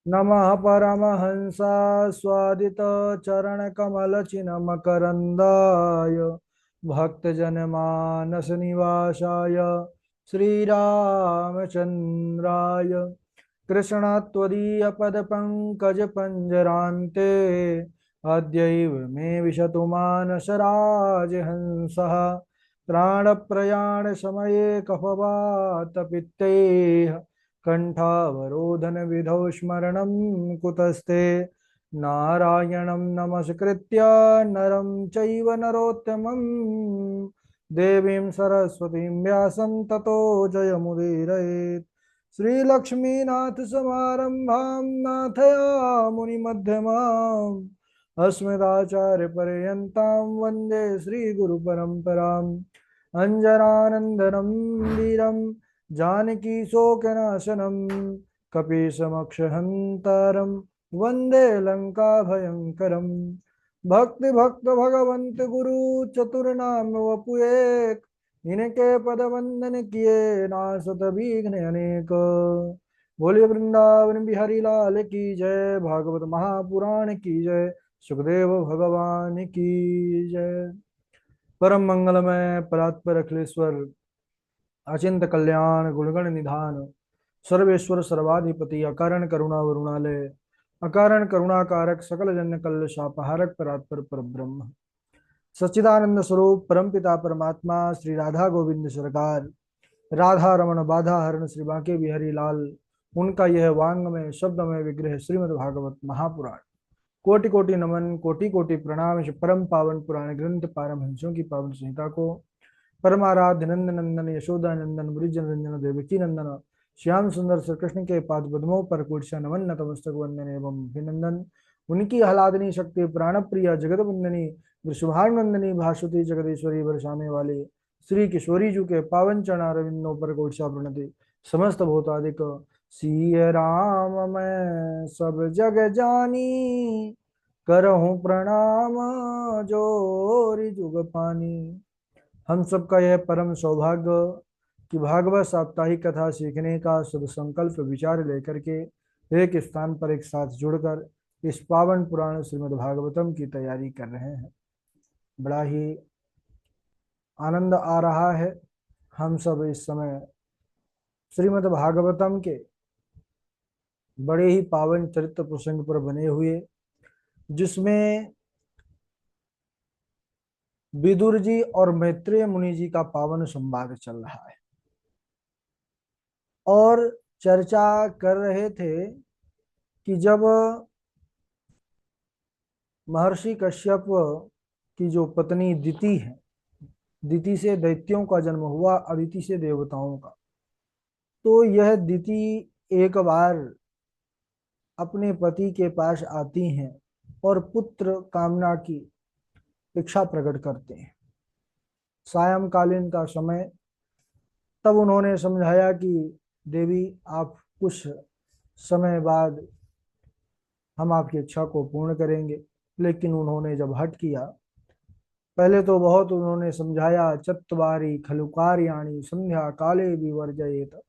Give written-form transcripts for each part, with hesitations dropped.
नमः परमहंसास्वादितचरणकमलचिन्मकरन्दाय भक्तजनमानसनिवासाय श्रीरामचन्द्राय कृष्णत्वदीयपदपङ्कजपञ्जरान्ते अद्यैव मे विशतु मानसराजहंसः त्राणप्रयाणसमये कफवातपित्तैः कंठावरोधन विधौ स्मरणं कुतस्ते नारायणं नमस्कृत्य नरं चैव नरोत्तमं देवीं सरस्वतीं व्यासं ततो जयमुदीरयेत् श्रीलक्ष्मीनाथ समारंभां नाथयामुनिमध्यमाम् अस्मदाचार्यपर्यन्तां वन्दे श्रीगुरुपरम्पराम् अञ्जनानन्दनं वीरं जानकी शोकनाशनं कपीशमक्षहन्तारं वन्दे लङ्काभयङ्करम् भक्ति भक्त भगवंत गुरु चतुर्नाम वपु एक, इनके पद वंदन किए नासत विघ्न अनेक। बोलिए वृंदावन बिहारी लाल की जय, भागवत महापुराण की जय, सुखदेव भगवान की जय। परम मंगलमय परात्पर अखिलेश्वर अचिंत कल्याण गुणगण निधान सर्वेश्वर सर्वाधिपति अकारण करुणा वरुणालय अकारण करुणाकारक सकल जन्य कल्ल शापहारक परात्पर पर ब्रह्म सच्चिदानंद स्वरूप परमपिता परमात्मा श्री राधा गोविंद सरकार राधा रमण बाधा हरण श्री बांके बिहारी लाल उनका यह वांगमय शब्दमय विग्रह श्रीमद् भागवत महापुराण कोटि कोटि नमन कोटि कोटि प्रणाम। इस परम पावन पुराण ग्रंथ पारमहंसों की पावन संहिता को परमाराध्य नंद नंदन यशोदा नंदन ब्रिज रंजन देवकी नंदन श्याम सुंदर श्री कृष्ण के पाद पद्मों पर कुर्सा नमन नतमस्तक वंदन एवं अभिनंदन। उनकी आह्लादनी शक्ति प्राण प्रिया जगत वंदनी वृषभानंदनी भासुती जगदीश्वरी बरसाने वाली श्री किशोरी जी के पावन चरणारविंदों पर कोटसा प्रणति समस्त भूतादिक सिय राम मैं सब जग जानी करहूँ प्रणाम जोरी जुग पानी। हम सबका यह परम सौभाग्य कि भागवत साप्ताहिक कथा सीखने का शुभ संकल्प विचार लेकर के एक स्थान पर एक साथ जुड़कर इस पावन पुराण श्रीमद् भागवतम की तैयारी कर रहे हैं। बड़ा ही आनंद आ रहा है। हम सब इस समय श्रीमद् भागवतम के बड़े ही पावन चरित्र प्रसंग पर बने हुए, जिसमें विदुर जी और मैत्रेय मुनि जी का पावन संवाद चल रहा है और चर्चा कर रहे थे कि जब महर्षि कश्यप की जो पत्नी दिति है, दिति से दैत्यों का जन्म हुआ, अदिति से देवताओं का, तो यह दिति एक बार अपने पति के पास आती हैं और पुत्र कामना की इच्छा प्रकट करते हैं। सायंकालीन का समय, तब उन्होंने समझाया कि देवी आप कुछ समय बाद हम आपकी इच्छा को पूर्ण करेंगे, लेकिन उन्होंने जब हट किया, पहले तो बहुत उन्होंने समझाया, चत्वारि खलु कार्याणि संध्या काले विवर्जयेत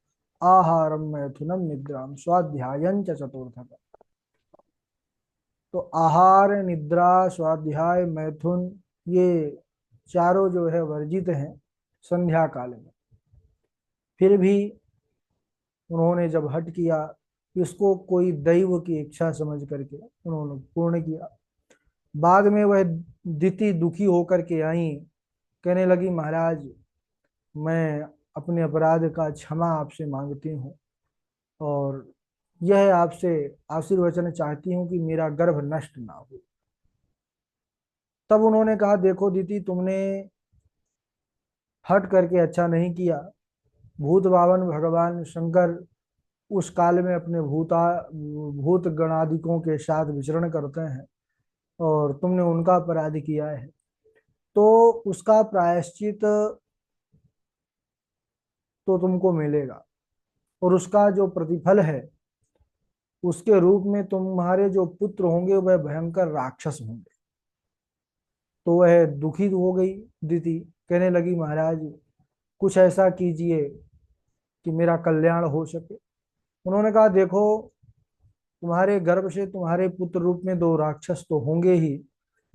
आहारम मैथुनम निद्राम स्वाध्यायं च चतुर्थक। तो आहार निद्रा स्वाध्याय मैथुन ये चारों जो है वर्जित हैं संध्या काल में। फिर भी उन्होंने जब हट किया, इसको कोई दैव की इच्छा समझ करके उन्होंने पूर्ण किया। बाद में वह दिति दुखी होकर के आई, कहने लगी महाराज मैं अपने अपराध का क्षमा आपसे मांगती हूँ और यह आपसे आशीर्वचन चाहती हूँ कि मेरा गर्भ नष्ट ना हो। तब उन्होंने कहा देखो दिति, तुमने हट करके अच्छा नहीं किया। भूत बावन भगवान शंकर उस काल में अपने भूत गणादिकों के साथ विचरण करते हैं और तुमने उनका अपराध किया है, तो उसका प्रायश्चित तो तुमको मिलेगा और उसका जो प्रतिफल है उसके रूप में तुम्हारे जो पुत्र होंगे वह भयंकर राक्षस होंगे। तो वह दुखी हो गई दिति, कहने लगी महाराज कुछ ऐसा कीजिए कि मेरा कल्याण हो सके। उन्होंने कहा देखो तुम्हारे गर्भ से तुम्हारे पुत्र रूप में दो राक्षस तो होंगे ही।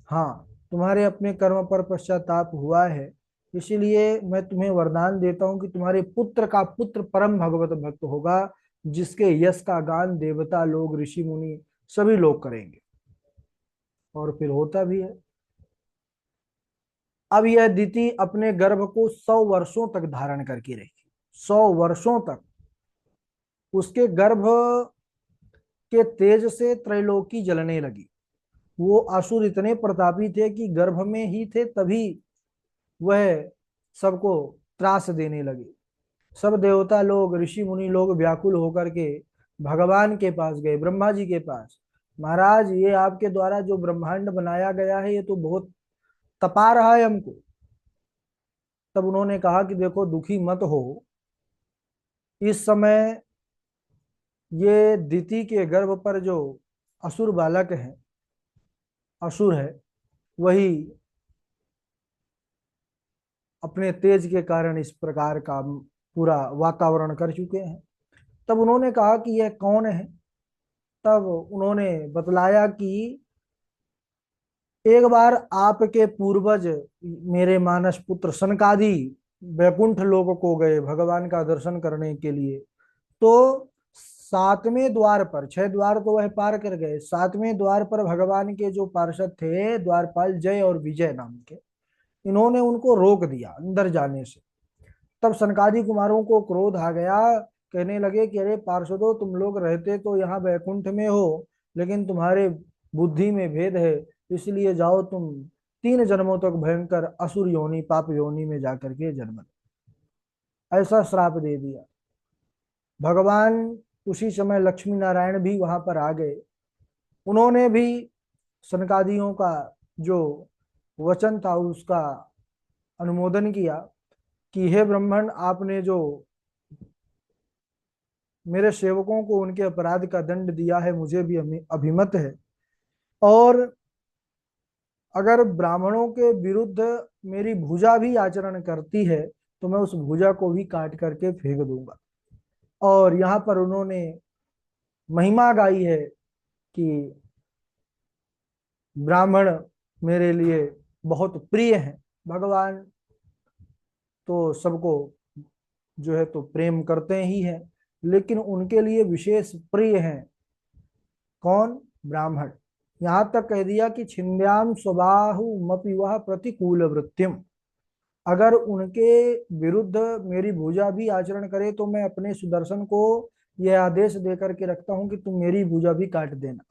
हाँ, तुम्हारे अपने कर्म पर पश्चाताप हुआ है, इसीलिए मैं तुम्हें वरदान देता हूँ कि तुम्हारे पुत्र का पुत्र परम भगवत भक्त होगा, जिसके यश का गान देवता लोग, ऋषि मुनि सभी लोग करेंगे। और फिर होता भी है। अब यह दिति अपने गर्भ को 100 वर्षों तक धारण करके रही। 100 वर्षों तक उसके गर्भ के तेज से त्रैलोकी जलने लगी। वो असुर इतने प्रतापी थे कि गर्भ में ही थे तभी वह सबको त्रास देने लगे। सब देवता लोग, ऋषि मुनि लोग व्याकुल होकर के भगवान के पास गए, ब्रह्मा जी के पास। महाराज, ये आपके द्वारा जो ब्रह्मांड बनाया गया है, ये तो बहुत तपा रहा है हमको। तब उन्होंने कहा कि देखो, दुखी मत हो। इस समय ये दिति के गर्भ पर जो असुर बालक है, असुर है, वही अपने तेज के कारण इस प्रकार का पूरा वातावरण कर चुके हैं। तब उन्होंने कहा कि यह कौन है। तब उन्होंने बतलाया कि एक बार आपके पूर्वज मेरे मानस पुत्र सनकादि वैकुंठ लोक को गए भगवान का दर्शन करने के लिए। तो 7वें द्वार पर, 6 द्वार तो वह पार कर गए, 7वें द्वार पर भगवान के जो पार्षद थे द्वारपाल जय और विजय नाम के, इन्होंने उनको रोक दिया अंदर जाने से। तब सनकादि कुमारों को क्रोध आ गया। कहने लगे कि अरे पार्षदों, तुम लोग रहते तो यहाँ वैकुंठ में हो, लेकिन तुम्हारे बुद्धि में भेद है, इसलिए जाओ तुम 3 जन्मों तक भयंकर असुर योनि, पाप योनि में जाकर के जन्म लो। ऐसा श्राप दे दिया भगवान। उसी समय लक्ष्मी नारायण भी वहां पर आ गए। उन्होंने भी सनकादियों का जो वचन था उसका अनुमोदन किया कि हे ब्राह्मण, आपने जो मेरे सेवकों को उनके अपराध का दंड दिया है, मुझे भी अभिमत है। और अगर ब्राह्मणों के विरुद्ध मेरी भुजा भी आचरण करती है, तो मैं उस भुजा को भी काट करके फेंक दूंगा। और यहाँ पर उन्होंने महिमा गाई है कि ब्राह्मण मेरे लिए बहुत प्रिय हैं। भगवान तो सबको जो है तो प्रेम करते ही हैं, लेकिन उनके लिए विशेष प्रिय हैं कौन? ब्राह्मण। यहां तक कह दिया कि छिंद्याम स्वबाहु मपि वह प्रतिकूल वृत्तिम। अगर उनके विरुद्ध मेरी भुजा भी आचरण करे तो मैं अपने सुदर्शन को यह आदेश देकर के रखता हूं कि तुम मेरी भुजा भी काट देना।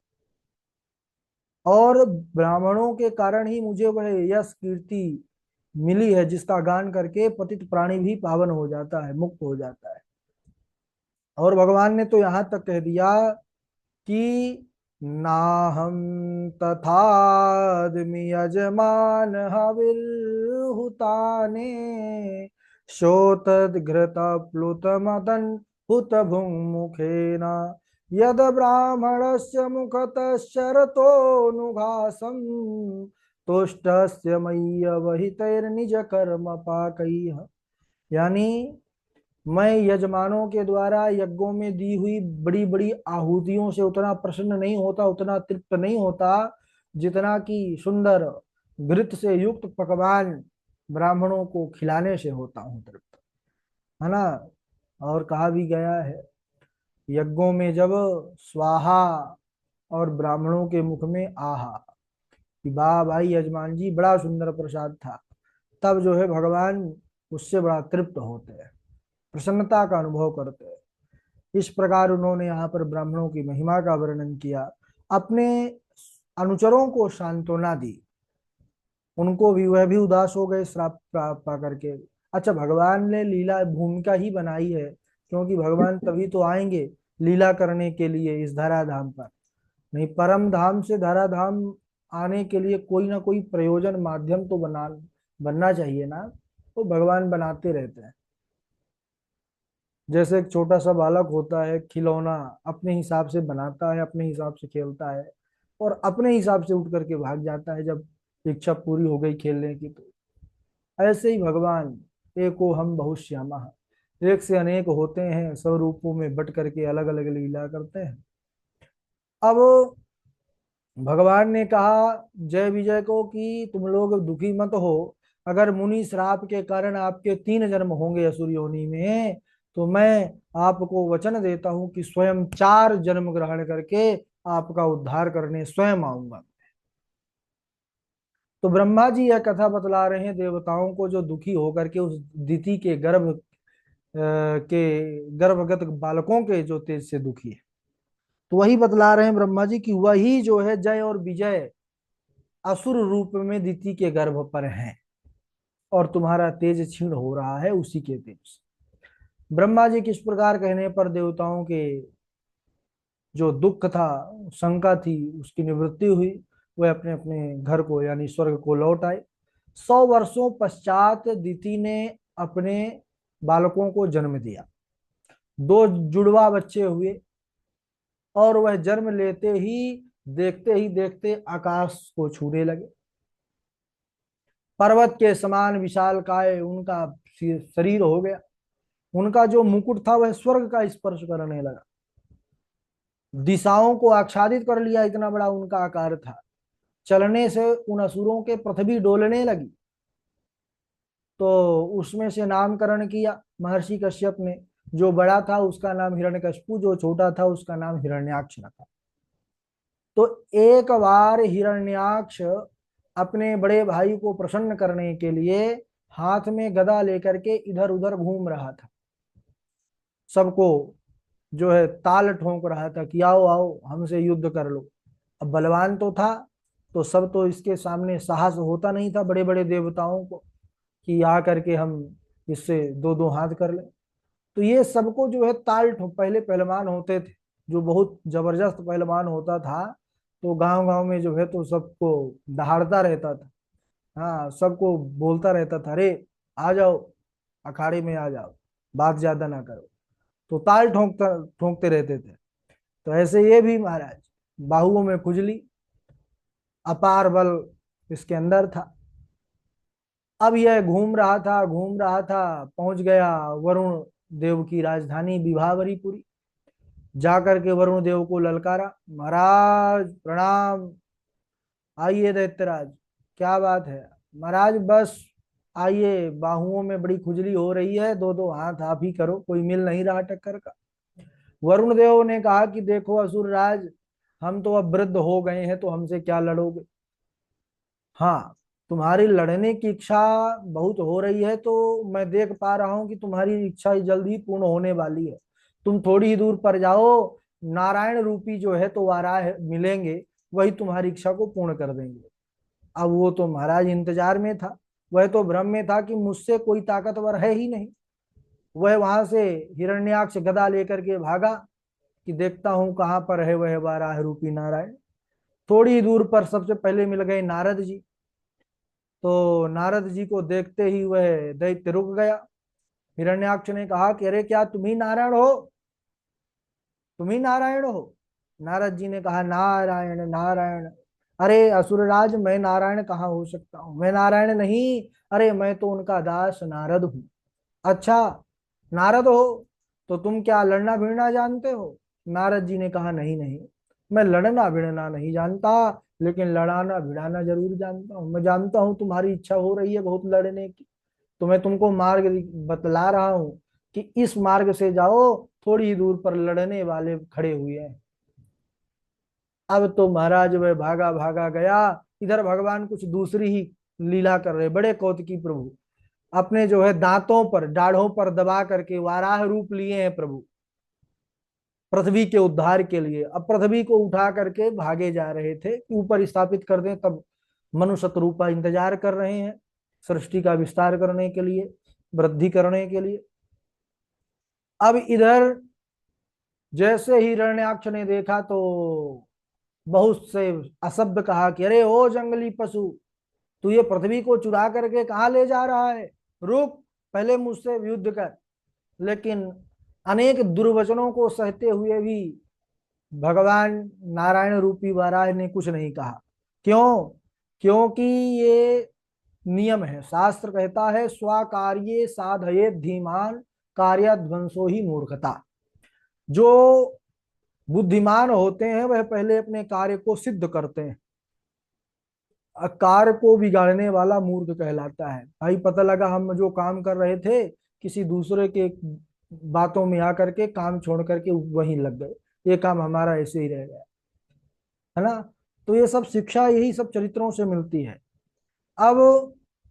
और ब्राह्मणों के कारण ही मुझे वह यश कीर्ति मिली है, जिसका गान करके पतित प्राणी भी पावन हो जाता है, मुक्त हो जाता है। और भगवान ने तो यहाँ तक कह दिया कि नाहम तथादमि यजमान हविर्हुताने शोतद्घृत प्लुत मदन हुत भुङ्मुखेन यद ब्राह्मणस्य मुखतः शरतोऽनुघासं तुष्टस्य मय्यवहितैर्निज कर्म पाकैः। यानी मैं यजमानों के द्वारा यज्ञों में दी हुई बड़ी बड़ी आहुतियों से उतना प्रसन्न नहीं होता, उतना तृप्त नहीं होता, जितना कि सुंदर घृत से युक्त पकवान ब्राह्मणों को खिलाने से होता हूँ तृप्त, है ना। और कहा भी गया है, यज्ञों में जब स्वाहा और ब्राह्मणों के मुख में आहा, कि वाह भाई यजमान जी, बड़ा सुंदर प्रसाद था, तब जो है भगवान उससे बड़ा तृप्त होते हैं, प्रसन्नता का अनुभव करते हैं। इस प्रकार उन्होंने यहाँ पर ब्राह्मणों की महिमा का वर्णन किया, अपने अनुचरों को सांत्वना दी। उनको भी, वह भी उदास हो गए श्राप पा करके। अच्छा, भगवान ने लीला भूमिका ही बनाई है, क्योंकि भगवान तभी तो आएंगे लीला करने के लिए इस धराधाम पर। नहीं, परम धाम से धराधाम आने के लिए कोई ना कोई प्रयोजन, माध्यम तो बनना चाहिए ना। तो भगवान बनाते रहते हैं। जैसे एक छोटा सा बालक होता है, खिलौना अपने हिसाब से बनाता है, अपने हिसाब से खेलता है, और अपने हिसाब से उठ करके भाग जाता है जब इच्छा पूरी हो गई खेलने की। तो ऐसे ही भगवान, एको हम बहु श्यामा, एक से अनेक होते हैं, सब रूपों में बट करके अलग अलग लीला करते हैं। अब भगवान ने कहा जय विजय को कि तुम लोग दुखी मत हो। अगर मुनि श्राप के कारण आपके 3 जन्म होंगे असुर योनि में, तो मैं आपको वचन देता हूं कि स्वयं 4 जन्म ग्रहण करके आपका उद्धार करने स्वयं आऊंगा। तो ब्रह्मा जी यह कथा बतला रहे हैं देवताओं को, जो दुखी होकर के उस दिति के गर्भगत बालकों के जो तेज से दुखी है। तो वही बतला रहे हैं ब्रह्मा जी की वही जो है जय और विजय असुर रूप में दिति के गर्भ पर हैं, और तुम्हारा तेज क्षीण हो रहा है उसी के तेज से। ब्रह्मा जी किस प्रकार कहने पर देवताओं के जो दुख था, शंका थी, उसकी निवृत्ति हुई। वह अपने अपने घर को यानी स्वर्ग को लौट आए। 100 वर्षों पश्चात दिति ने अपने बालकों को जन्म दिया। 2 जुड़वा बच्चे हुए, और वह जन्म लेते ही देखते आकाश को छूने लगे। पर्वत के समान विशाल काय उनका शरीर हो गया। उनका जो मुकुट था वह स्वर्ग का स्पर्श करने लगा। दिशाओं को आच्छादित कर लिया, इतना बड़ा उनका आकार था। चलने से उन असुरों के पृथ्वी डोलने लगी। तो उसमें से नामकरण किया महर्षि कश्यप ने। जो बड़ा था उसका नाम हिरण्यकश्यपु, जो छोटा था उसका नाम हिरण्याक्ष रखा। तो एक बार हिरण्याक्ष अपने बड़े भाई को प्रसन्न करने के लिए हाथ में गदा लेकर के इधर उधर घूम रहा था। सबको जो है ताल ठोंक रहा था कि आओ आओ हमसे युद्ध कर लो। अब बलवान तो था, तो सब तो इसके सामने साहस होता नहीं था बड़े बड़े देवताओं को कि आ करके हम इससे दो दो हाथ कर ले। तो ये सबको जो है ताल ठोक, पहले पहलवान होते थे जो बहुत जबरदस्त पहलवान होता था, तो गांव गांव में जो है तो सबको दहाड़ता रहता था। हाँ, सबको बोलता रहता था, अरे आ जाओ अखाड़े में आ जाओ, बात ज्यादा ना करो। तो ताल ठोंकता ठोंकते रहते थे। तो ऐसे ये भी महाराज बाहुओं में खुजली, अपार बल इसके अंदर था। अब यह घूम रहा था, पहुंच गया वरुण देव की राजधानी विभावरीपुरी। जाकर के वरुण देव को ललकारा, महाराज प्रणाम, आइए दैत्यराज। क्या बात है महाराज, बस आइए, बाहुओं में बड़ी खुजली हो रही है, दो दो हाथ आप ही करो, कोई मिल नहीं रहा टक्कर का। वरुण देव ने कहा कि देखो असुर राज, हम तो अब वृद्ध हो गए हैं, तो हमसे क्या लड़ोगे। हाँ, तुम्हारी लड़ने की इच्छा बहुत हो रही है, तो मैं देख पा रहा हूं कि तुम्हारी इच्छा जल्द ही पूर्ण होने वाली है। तुम थोड़ी ही दूर पर जाओ, नारायण रूपी जो है तो वाराह मिलेंगे, वही तुम्हारी इच्छा को पूर्ण कर देंगे। अब वो तो महाराज इंतजार में था। वह तो भ्रम में था कि मुझसे कोई ताकतवर है ही नहीं। वह वहां से हिरण्याक्ष गदा लेकर के भागा कि देखता हूं कहां पर है वह वाराह रूपी नारायण। थोड़ी दूर पर सबसे पहले मिल गए नारद जी। तो नारद जी को देखते ही वह दैत्य रुक गया। हिरण्याक्ष ने कहा कि अरे क्या तुम ही नारायण हो, तुम ही नारायण हो। नारद जी ने कहा नारायण नारायण। अरे असुरराज, मैं नारायण कहाँ हो सकता हूँ, मैं नारायण नहीं, अरे मैं तो उनका दास नारद हूँ। अच्छा, नारद हो तो तुम क्या लड़ना भिड़ना जानते हो। नारद जी ने कहा नहीं नहीं, मैं लड़ना भिड़ना नहीं जानता, लेकिन लड़ाना भिड़ाना जरूर जानता हूँ। मैं जानता हूँ तुम्हारी इच्छा हो रही है बहुत लड़ने की, तो मैं तुमको मार्ग बतला रहा हूँ कि इस मार्ग से जाओ, थोड़ी ही दूर पर लड़ने वाले खड़े हुए हैं। अब तो महाराज वह भागा भागा गया। इधर भगवान कुछ दूसरी ही लीला कर रहे, बड़े कौतुकी प्रभु। अपने जो है दांतों पर दाढ़ों पर दबा करके वाराह रूप लिए हैं प्रभु, पृथ्वी के उद्धार के लिए। अब पृथ्वी को उठा करके भागे जा रहे थे कि ऊपर स्थापित कर दें, तब मनुष्य रूपा इंतजार कर रहे हैं सृष्टि का विस्तार करने के लिए, वृद्धि करने के लिए। अब इधर जैसे ही हिरण्याक्ष ने देखा तो बहुत से अशब्द कहा कि अरे ओ जंगली पशु, तू ये पृथ्वी को चुरा करके कहाँ ले जा रहा है, रुक, पहले मुझसे युद्ध कर। लेकिन अनेक दुर्वचनों को सहते हुए भी भगवान नारायण रूपी वाराह ने कुछ नहीं कहा। क्यों? क्योंकि ये नियम है, शास्त्र कहता है स्वाकार्ये साधये धीमान, कार्याध्वंसो ही मूर्खता। जो बुद्धिमान होते हैं वह पहले अपने कार्य को सिद्ध करते हैं, कार्य को बिगाड़ने वाला मूर्ख कहलाता है। भाई पता लगा हम जो काम कर रहे थे किसी दूसरे के बातों में आकर के काम छोड़ करके वहीं लग गए, ये काम हमारा ऐसे ही रह गया, है ना। तो ये सब शिक्षा यही सब चरित्रों से मिलती है। अब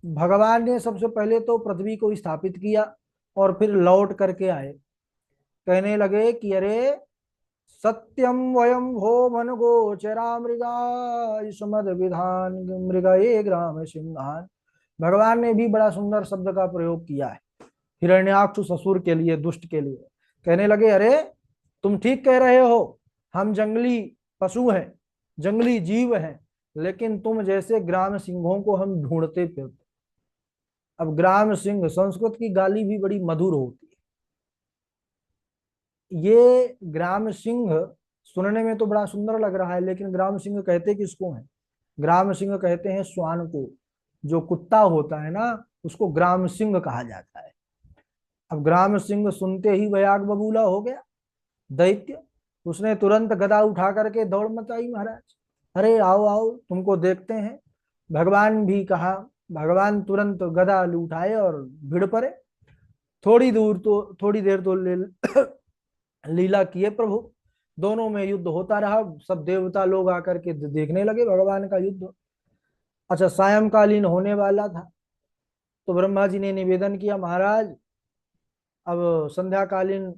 भगवान ने सबसे पहले तो पृथ्वी को स्थापित किया और फिर लौट करके आए, कहने लगे कि अरे सत्यम वयम भो मन गोचरा मृगा युष्मद विधान मृग ये ग्राम सिंहान। भगवान ने भी बड़ा सुंदर शब्द का प्रयोग किया है हिरण्याक्ष ससुर के लिए, दुष्ट के लिए। कहने लगे अरे तुम ठीक कह रहे हो, हम जंगली पशु हैं, जंगली जीव हैं, लेकिन तुम जैसे ग्राम सिंहों को हम ढूंढते फिरते। अब ग्राम सिंह, संस्कृत की गाली भी बड़ी मधुर होती है। ये ग्राम सिंह सुनने में तो बड़ा सुंदर लग रहा है, लेकिन ग्राम सिंह कहते किसको हैं? ग्राम सिंह कहते हैं श्वान को। जो कुत्ता होता है ना, उसको ग्राम सिंह कहा जाता है। अब ग्राम सिंह सुनते ही वह आग बबूला हो गया दैत्य। उसने तुरंत गदा उठा करके दौड़ मचाई, महाराज अरे आओ आओ तुमको देखते हैं। भगवान भी कहा, भगवान तुरंत गदा उठाए और भिड़ पड़े। थोड़ी देर तो लीला किए प्रभु, दोनों में युद्ध होता रहा। सब देवता लोग आकर के देखने लगे भगवान का युद्ध। अच्छा, सायंकालीन होने वाला था तो ब्रह्मा जी ने निवेदन किया, महाराज अब संध्याकालीन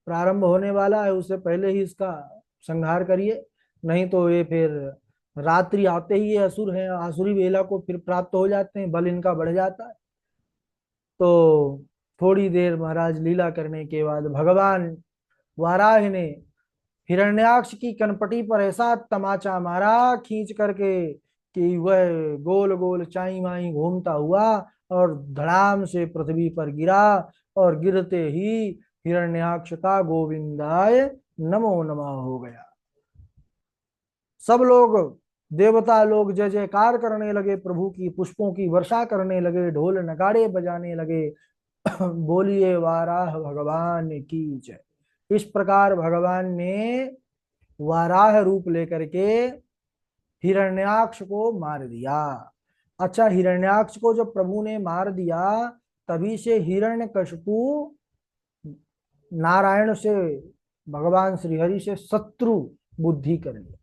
प्रारंभ होने वाला है, उससे पहले ही इसका संहार करिए, नहीं तो ये फिर रात्रि आते ही ये असुर हैं, आसुरी बेला को फिर प्राप्त हो जाते हैं, बल इनका बढ़ जाता है। तो थोड़ी देर महाराज लीला करने के बाद भगवान वाराह ने हिरण्याक्ष की कनपटी पर ऐसा तमाचा मारा खींच करके कि वह गोल गोल चाई माई घूमता हुआ और धड़ाम से पृथ्वी पर गिरा। और गिरते ही हिरण्याक्ष का गोविंदाय नमो नमः हो गया। सब लोग, देवता लोग जय जयकार करने लगे, प्रभु की पुष्पों की वर्षा करने लगे, ढोल नगाड़े बजाने लगे। बोलिए वाराह भगवान की जय। इस प्रकार भगवान ने वाराह रूप लेकर के हिरण्याक्ष को मार दिया। अच्छा, हिरण्याक्ष को जब प्रभु ने मार दिया तभी से हिरण्यकशिपु नारायण से, भगवान श्रीहरि से शत्रु बुद्धि कर ली।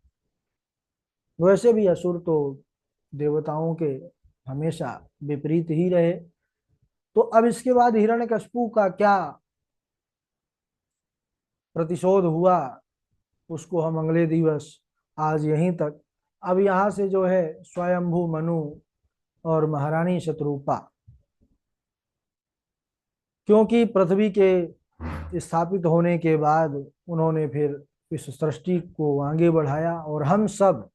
वैसे भी असुर तो देवताओं के हमेशा विपरीत ही रहे। तो अब इसके बाद हिरण्यकशिपु का क्या प्रतिशोध हुआ उसको हम अगले दिवस, आज यहीं तक। अब यहाँ से जो है स्वयंभू मनु और महारानी शत्रुपा, क्योंकि पृथ्वी के स्थापित होने के बाद उन्होंने फिर इस सृष्टि को आगे बढ़ाया और हम सब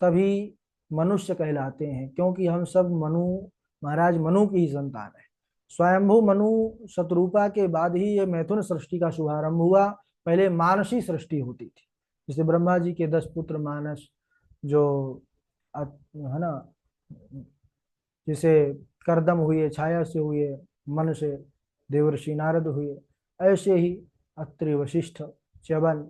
तभी मनुष्य कहलाते हैं, क्योंकि हम सब मनु, महाराज मनु की ही संतान है। स्वयंभू मनु शत्रुपा के बाद ही ये मैथुन सृष्टि का शुभारंभ हुआ। पहले मानसी सृष्टि होती थी, जैसे ब्रह्मा जी के 10 पुत्र मानस, जो है ना, जिसे करदम हुए, छाया से हुए, मन से देवर्षि नारद हुए, ऐसे ही अत्रि वशिष्ठ च्यवन,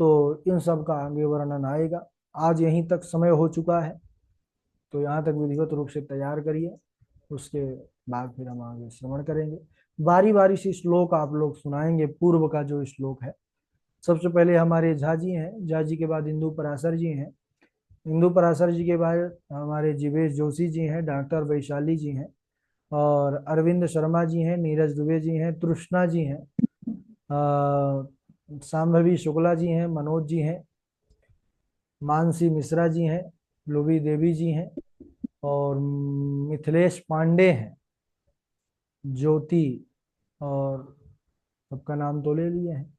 तो इन सब का आगे वर्णन आएगा। आज यहीं तक समय हो चुका है, तो यहाँ तक विधिवत रूप से तैयार करिए, उसके बाद फिर हम आगे श्रवण करेंगे। बारी बारी से श्लोक आप लोग सुनाएंगे। पूर्व का जो श्लोक है, सबसे पहले हमारे झा जी हैं, झा जी के बाद इंदु पराशर जी हैं, इंदु पराशर जी के बाद हमारे जीवेश जोशी जी हैं, डॉक्टर वैशाली जी हैं, और अरविंद शर्मा जी हैं, नीरज दुबे जी हैं, तृष्णा जी हैं, सांभवी शुक्ला जी हैं, मनोज जी हैं, मानसी मिश्रा जी हैं, लुबी देवी जी हैं, और मिथिलेश पांडे हैं, ज्योति, और सबका नाम तो ले लिए हैं।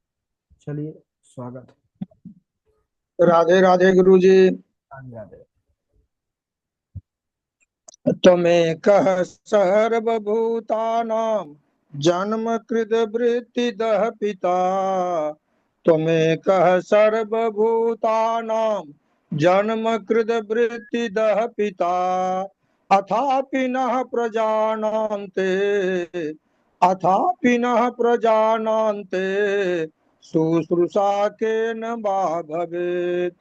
चलिए, स्वागत राधे राधे गुरु जी। है। राधे। तुम्हें कह सर्वभूतानां जन्म कृत वृत्ति दह पिता। तुम्हें कह सर्वभूतानां जन्म कृत वृत्ति दह पिता। अथापि नः प्रजानान्ते, अथापि नः प्रजानान्ते शुश्रूषा के न वा भवेत।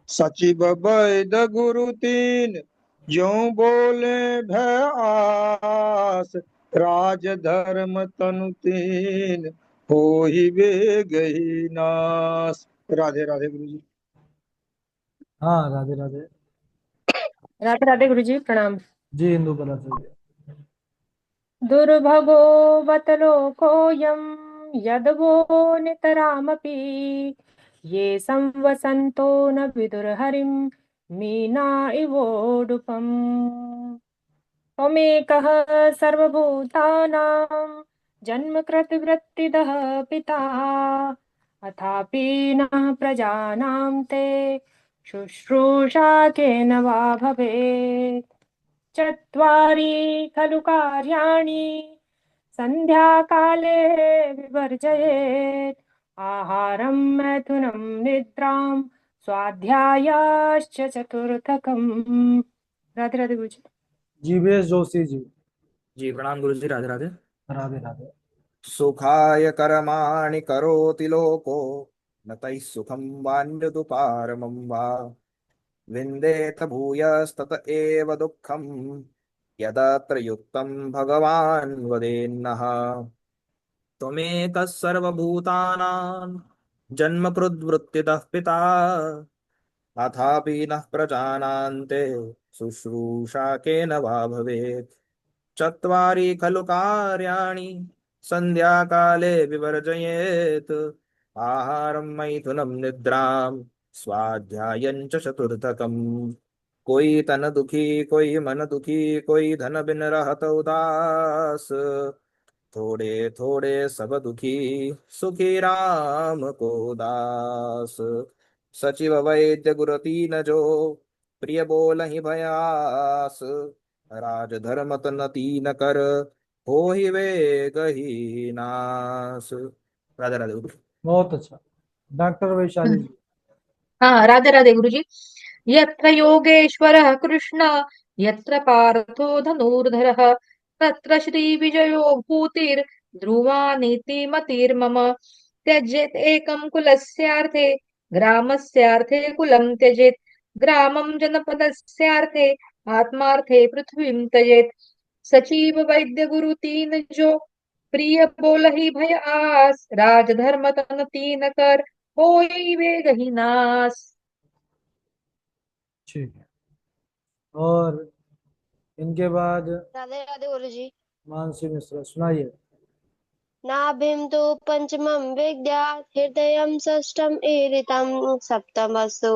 सचिव वैद्य गुरु तीन जो बोले भय आस। राज धर्म तनु तीन हो ही वे गही नास। राधे राधे गुरु जी। हाँ, राधे राधे। राधे राधे गुरु जी, प्रणाम। जी इंदु कला चलिए। दुर्भगो बत लोकोऽयं यद्वो नितरामपि ये संवसन्तो न विदुर्हरिं मीना इवोडुपम्। त्वमेकः सर्वभूतानां जन्मकृतवृत्तिदः पिता अथापि न प्रजानां ते शुश्रूषा केन वा भवेत्। चत्वारि खलु कार्याणि सन्ध्याकाले विवर्जयेत् आहारं मैथुनं निद्रां स्वाध्यायाश्च चतुर्थकम्। राधे राधे गुरु जी। जीवेश जोशी जी। जी प्रणाम गुरु जी। राधे राधे। राधे राधे। सुखाय कर्माणि करोति लोको न तैः सुखं वान्यदुपारमं वा विन्देत भूयस्तत एव दुःखं यदत्र युक्तं भगवान् वदेन्नः। त्वमेकः सर्वभूतानां जन्मकृद्वृत्तितः पिता अथापि नः प्रजानान्ते शुश्रूषा केन वा भवेत्। चत्वारि खलु कार्याणि सन्ध्याकाले विवर्जयेत् आहारं मैथुनं निद्रां स्वाध्यायं च चतुर्थकम्। कोई तन दुखी कोई मन दुखी कोई धन बिन रहत उदास थोड़े थोड़े सब दुखी सुखी राम को दास। सचिव वैद्य गुरु तीन जो प्रिय बोलहि भयास राज धर्म तन तीन कर हो ही वे गही नास। राधे राधे गुरु। बहुत अच्छा। डॉक्टर वैशाली जी। हाँ, राधे राधे गुरुजी। यत्र योगेश्वरः कृष्ण यत्र पार्थो धनुर्धरः तत्र श्रीविजयो भूतिर्ध्रुवा नीतिमतिर्मम। त्यजेत् एकं कुलस्यार्थे ग्रामस्यार्थे कुलं त्यजेत् ग्रामं जनपदस्यार्थे आत्मार्थे पृथ्वीं त्यजेत्। सचिव वैद्य गुरु तीन जो प्रिय बोलहि भय आस राजधर्म तन तीन कर होई वे गही नास। ठीक है। और इनके बाद राधे राधे गुरु जी। मानसी मिश्रा सुनाइए। नाभिं तु पंचमं विद्या हृदयं षष्ठं ईरितं सप्तमस्तु